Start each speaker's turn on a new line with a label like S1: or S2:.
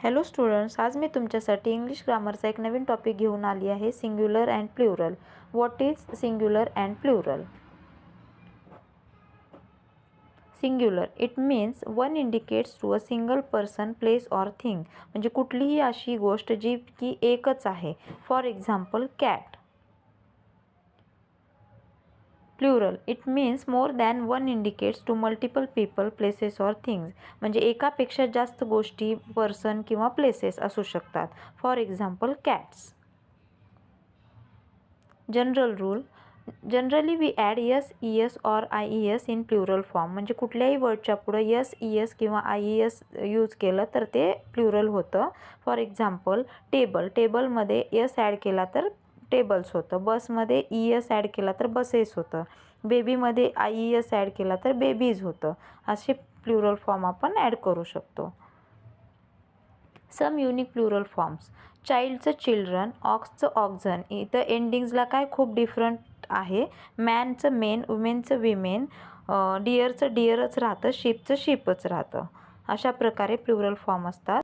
S1: Hello students, आज मी तुमच्यासाठी English ग्रामरचा एक नवीन टॉपिक घेऊन आली आहे, singular and plural. What is singular and plural? Singular it means one indicates to a single person, place or thing. म्हणजे कुठलीही अशी गोष्ट जी की एकच आहे. For example cat. Plural it means more than one indicates to multiple people, places or things. म्हणजे एकापेक्षा जास्त गोष्टी, पर्सन किंवा प्लेसेस असू शकतात. For example cats. General rule generally we add S, E S or I E S in plural form. म्हणजे कुठल्याही वर्डच्या पुढं एस, ई एस किंवा आय ई एस यूज केलं तर ते प्लुरल होतं. For example table. टेबलमध्ये एस ॲड केला तर टेबल्स होतं. बसमध्ये ई एस ॲड केला तर बसेस होतं. बेबीमध्ये आय ई एस ॲड केला तर बेबीज होतं. असे प्लुरल फॉर्म आपण ॲड करू शकतो. सम युनिक प्लुरल फॉर्म्स. चाइल्डचं चिल्ड्रन, ऑक्सचं ऑक्झन. इथं एंडिंग्सला काय खूप डिफरंट आहे. मॅनचं मेन, वुमेनचं विमेन, डिअरचं डिअरच राहतं, शिपचं शिपच राहतं. अशा प्रकारे प्लुरल फॉर्म असतात.